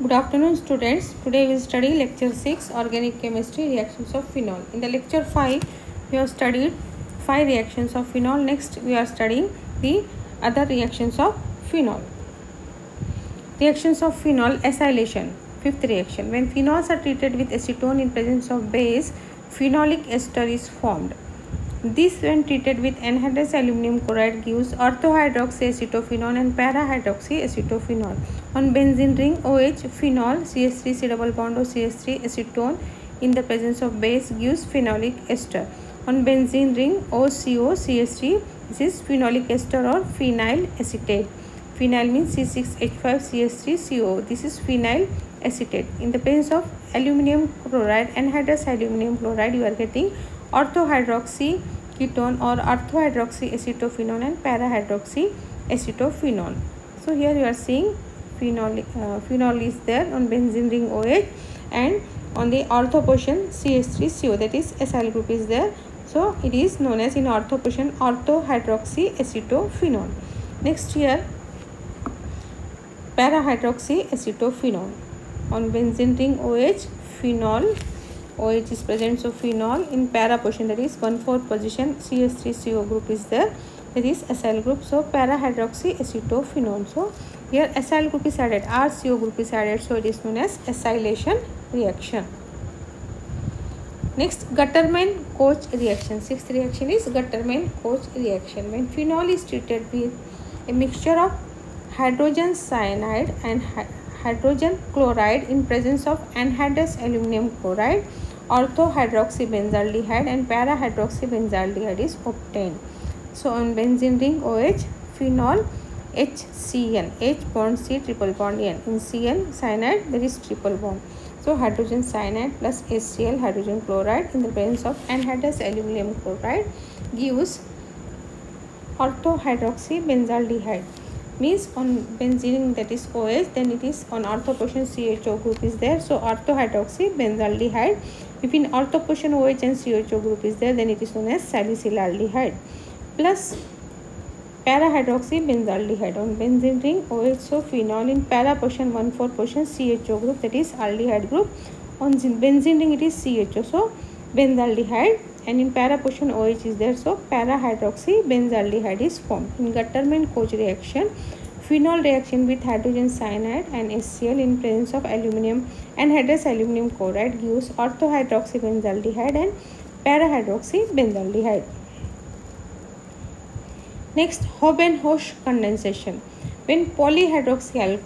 Good afternoon, students. Today we study lecture 6 organic chemistry reactions of phenol. In the lecture 5 we have studied 5 reactions of phenol. Next we are studying the other reactions of phenol. Reactions of phenol acylation. Fifth reaction. When phenols are treated with acetone in presence of base, phenolic ester is formed. This, when treated with anhydrous aluminum chloride, gives orthohydroxyacetophenone and para-hydroxyacetophenone. On benzene ring OH, phenol CH3 double bond or CH3 acetone in the presence of base gives phenolic ester. On benzene ring OCO CH3, this is phenolic ester or phenyl acetate. Phenyl means C6H5CH3CO. This is phenyl acetate. In the presence of aluminum chloride, anhydrous aluminum chloride, you are getting orthohydroxy ketone or orthohydroxyacetophenone and para-hydroxyacetophenone. So here you are seeing phenol is there on benzene ring OH, and on the ortho portion CH3CO, that is acyl group is there. So it is known as in ortho portion orthohydroxyacetophenone. Next here para-hydroxyacetophenone. On benzene ring OH, phenol OH is present, so phenol in para position, that is 1,4 position CH3CO group is there, that is acyl group. So para-hydroxyacetophenone. So here acyl group is added, RCO group is added, so it is known as acylation reaction. Next, Gutterman-Koch reaction. Sixth reaction is Gutterman-Koch reaction. When phenol is treated with a mixture of hydrogen cyanide and hydrogen chloride in presence of anhydrous aluminum chloride, orthohydroxybenzaldehyde and para-hydroxybenzaldehyde is obtained. So on benzene ring OH, phenol HCN, H bond C triple bond N. In CN cyanide there is triple bond. So hydrogen cyanide plus HCl hydrogen chloride in the presence of anhydrous aluminum chloride gives orthohydroxybenzaldehyde. Means on benzene, that is OH, then it is on ortho portion CHO group is there, so orthohydroxybenzaldehyde. If in ortho portion OH and CHO group is there, then it is known as salicylaldehyde plus para-hydroxybenzaldehyde. On benzene ring OH, so phenol in para portion 1,4 portion CHO group, that is aldehyde group. On benzene ring it is CHO, so benzaldehyde, and in para portion OH is there, so para-hydroxybenzaldehyde is formed. In Gutterman-Koch reaction, phenol reaction with hydrogen cyanide and HCl in presence of aluminum anhydrous aluminum chloride gives orthohydroxybenzaldehyde and para-hydroxybenzaldehyde. Next, Hoben-Hosch condensation. When polyhydroxy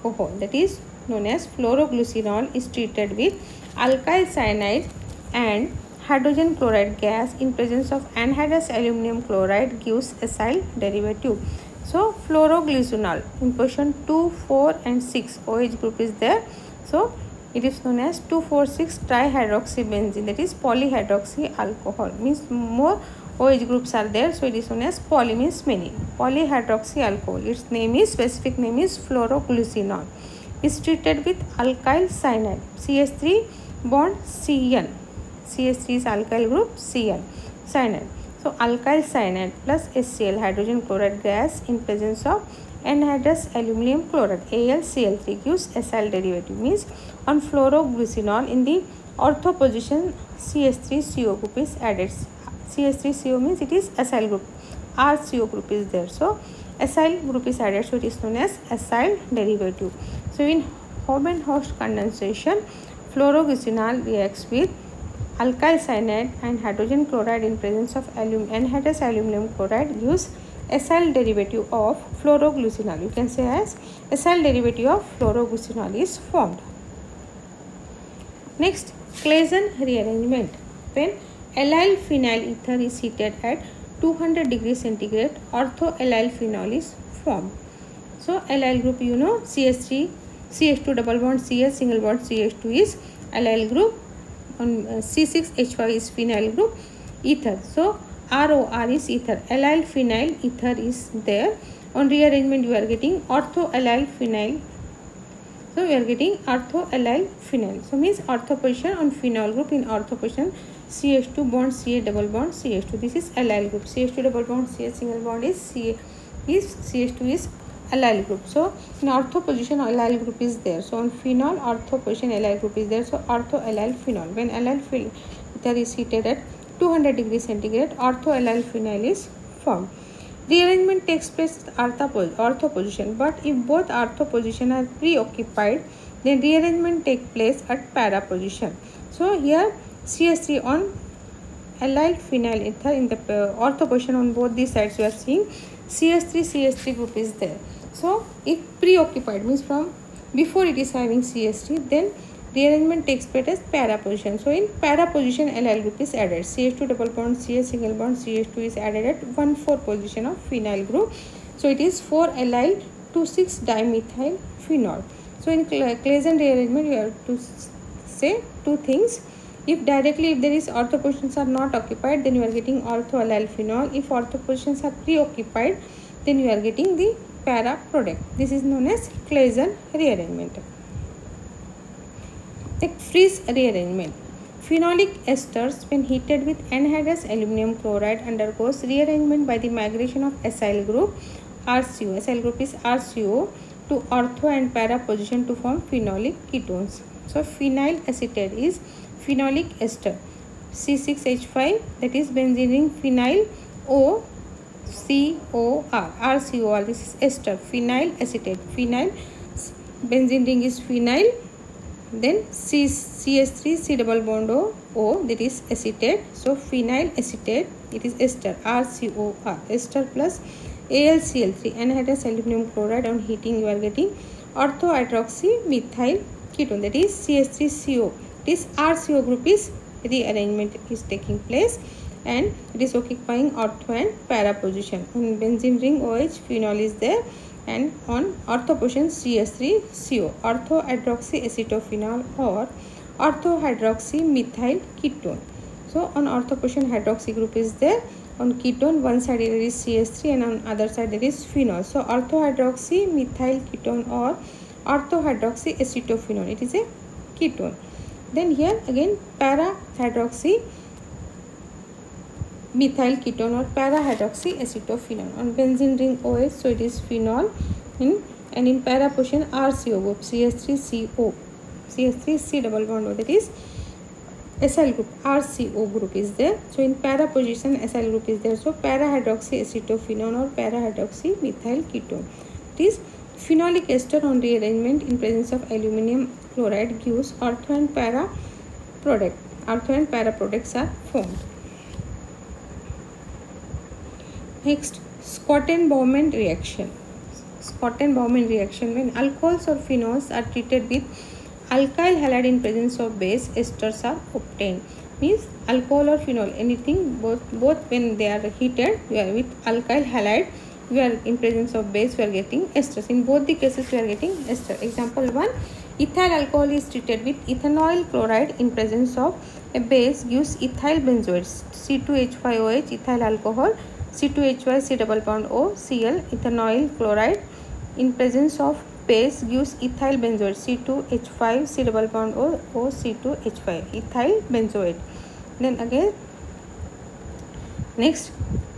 alcohol, that is known as fluoroglycinol, is treated with alkyl cyanide and hydrogen chloride gas in presence of anhydrous aluminum chloride gives acyl derivative. So fluoroglycinol in position 2, 4 and 6 OH group is there, so it is known as 2,4,6 trihydroxybenzene, that is polyhydroxy alcohol. Means more OH groups are there, so it is known as poly, means many. Polyhydroxy alcohol, its name is, specific name is fluoroglycinol, is treated with alkyl cyanide CH3 bond CN. CH3 is alkyl group, Cl cyanide. So alkyl cyanide plus HCl hydrogen chloride gas in presence of anhydrous aluminum chloride AlCl3 gives acyl derivative. Means on fluoroglycinol in the ortho position CH3CO group is added. CH3CO means it is acyl group, RCO group is there, so acyl group is added, so it is known as acyl derivative. So in Hoben-Hosch condensation, fluoroglycinol reacts with alkyl cyanide and hydrogen chloride in presence of anhydrous aluminum chloride gives acyl derivative of fluoroglycinol. You can say as acyl derivative of fluoroglycinol is formed. Next, Claisen rearrangement. When allyl phenyl ether is heated at 200 degrees centigrade, ortho-allyl phenol is formed. So allyl group, you know, CH3 CH2 double bond CH single bond CH2 is allyl group. On C6H5 is phenyl group. Ether, so ROR is ether, allyl phenyl ether is there. On rearrangement you are getting ortho-allyl phenyl, so we are getting ortho-allyl phenyl. So means ortho position on phenol group, in ortho position CH2 bond CH double bond CH2, this is allyl group. CH2 double bond CH single bond is CH2 is allyl group. So in ortho position allyl group is there. So on phenol ortho position allyl group is there. So ortho allyl phenol. When allyl ether is heated at 200 degrees centigrade, ortho allyl phenyl is formed. Rearrangement takes place at ortho position, but if both ortho position are preoccupied, then rearrangement takes place at para position. So here CH3 on allyl phenyl ether in the ortho position on both these sides, you are seeing CH3 group is there. So if preoccupied means from before it is having CH3, then rearrangement takes place as para position. So in para position allyl group is added. CH2 double bond CH single bond CH2 is added at 1,4 position of phenyl group. So it is 4 allyl 2,6 dimethyl phenol. So in Claisen rearrangement, you have to say two things. If there is ortho positions are not occupied, then you are getting ortho allyl phenol. If ortho positions are preoccupied, then you are getting the para product. This is known as Claisen rearrangement. Freeze rearrangement. Phenolic esters when heated with anhydrous aluminum chloride undergoes rearrangement by the migration of acyl group RCO. Acyl group is RCO to ortho and para position to form phenolic ketones. So phenyl acetate is phenolic ester C6H5, that is benzene ring phenyl OCOR RCOR. This is ester phenyl acetate. Phenyl benzene ring is phenyl. Then CH3 C double bond O, that is acetate. So phenyl acetate, it is ester RCOR. Ester plus AlCl3 anhydrous aluminum chloride. On heating you are getting ortho hydroxymethyl ketone, that is CH3CO. This RCO group is rearrangement is taking place and it is occupying ortho and para position. On benzene ring OH phenol is there, and on ortho position CH3CO, ortho hydroxyacetophenol or ortho hydroxymethyl ketone. So on ortho position hydroxy group is there. On ketone, one side there is CH3 and on other side there is phenol. So ortho hydroxymethyl ketone or ortho hydroxyacetophenol, it is a ketone. Then here again para hydroxy methyl ketone or para hydroxy acetophenol. On benzene ring OH, so it is phenol and in para position RCO group CH3CO, CH3 C double bond O, that is acyl group RCO group is there. So in para position acyl group is there. So para hydroxy acetophenol or para hydroxy methyl ketone. It is phenolic ester on rearrangement in presence of aluminum chloride gives ortho and para product. Ortho and para products are formed. Next, Schotten-Bowman reaction. Schotten-Bowman reaction, when alcohols or phenols are treated with alkyl halide in presence of base, esters are obtained. Means alcohol or phenol, anything, both when they are heated, we are with alkyl halide, we are in presence of base, we are getting esters. In both the cases we are getting ester. Example 1, ethyl alcohol is treated with ethanoyl chloride in presence of a base gives ethyl benzoate C2H5OH ethyl alcohol C2H5 C double bond O Cl. Ethanoyl chloride in presence of base gives ethyl benzoate C2H5 C double bond O C2H5 ethyl benzoate. Then again next,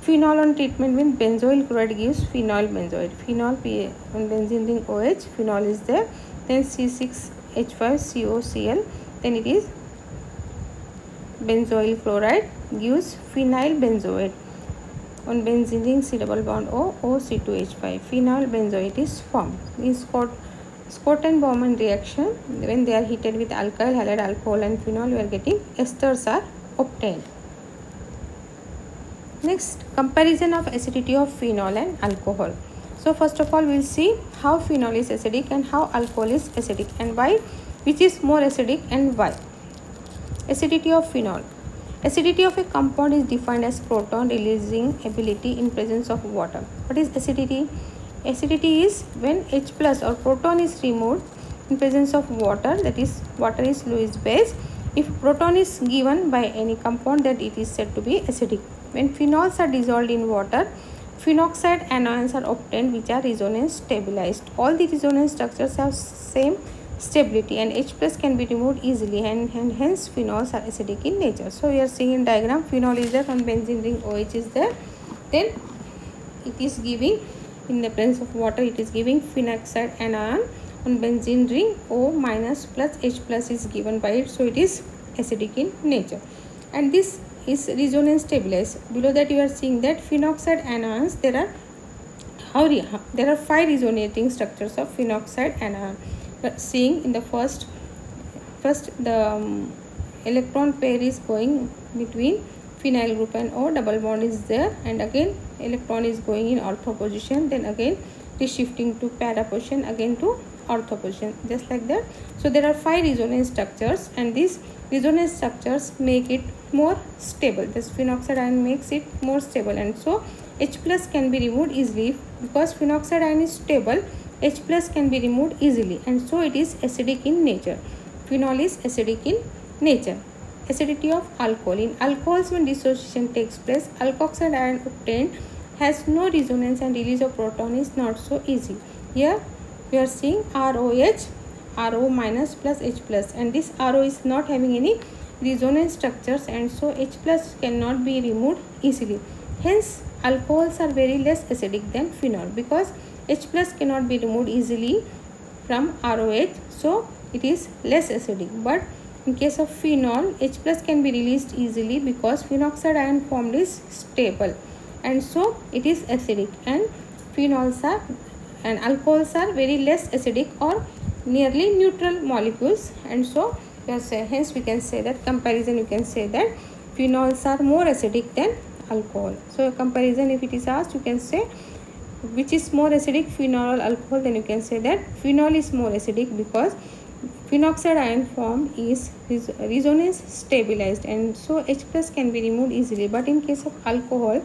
phenol on treatment with benzoyl chloride gives phenyl benzoate. Phenol PA on benzene ring OH, phenol is there. Then C6H5COCl, then it is benzoyl chloride gives phenyl benzoate. On benzene ring C double bond O C2H5, phenyl benzoate is formed. In Schotten-Bowman reaction, when they are heated with alkyl halide alcohol and phenol, we are getting esters are obtained. Next, comparison of acidity of phenol and alcohol. So first of all, we will see how phenol is acidic and how alcohol is acidic and why, which is more acidic and why. Acidity of phenol. Acidity of a compound is defined as proton releasing ability in presence of water. What is acidity? Acidity is when H plus or proton is removed in presence of water, that is water is Lewis base. If proton is given by any compound, that it is said to be acidic. When phenols are dissolved in water, phenoxide anions are obtained which are resonance stabilized. All the resonance structures have same stability and H plus can be removed easily and hence phenols are acidic in nature. So we are seeing in diagram, phenol is there, on benzene ring OH is there, then it is giving in the presence of water it is giving phenoxide anion. On benzene ring O minus plus H plus is given by it, so it is acidic in nature. And this is resonance stabilized. Below that you are seeing that phenoxide anions, there are 5 resonating structures of phenoxide anion. But seeing in the first the electron pair is going between phenyl group and O, double bond is there, and again electron is going in ortho position, then again it is shifting to para position, again to ortho position, just like that. So there are 5 resonance structures, and these resonance structures make it more stable. This phenoxide ion makes it more stable, and so H plus can be removed easily. Because phenoxide ion is stable, H plus can be removed easily, and so it is acidic in nature. Phenol is acidic in nature. Acidity of alcohol. In alcohols, when dissociation takes place, alkoxide ion obtained has no resonance and release of proton is not so easy. Here we are seeing ROH, RO minus plus H plus, and this RO is not having any resonance structures, and so H plus cannot be removed easily. Hence alcohols are very less acidic than phenol, because H plus cannot be removed easily from ROH, so it is less acidic. But in case of phenol, H plus can be released easily because phenoxide ion formed is stable, and so it is acidic. And phenols are and alcohols are very less acidic or nearly neutral molecules, and so hence we can say that comparison, you can say that phenols are more acidic than alcohol. So a comparison, if it is asked, you can say which is more acidic, phenol or alcohol, then you can say that phenol is more acidic because phenoxide ion form is resonance stabilized, and so H plus can be removed easily. But in case of alcohol,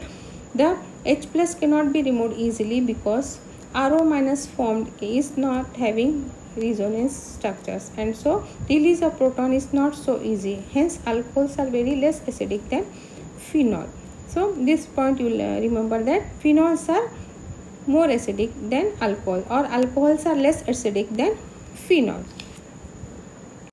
the H plus cannot be removed easily because RO minus formed is not having resonance structures, and so release of proton is not so easy. Hence alcohols are very less acidic than phenol. So this point you will remember that phenols are more acidic than alcohol, or alcohols are less acidic than phenol.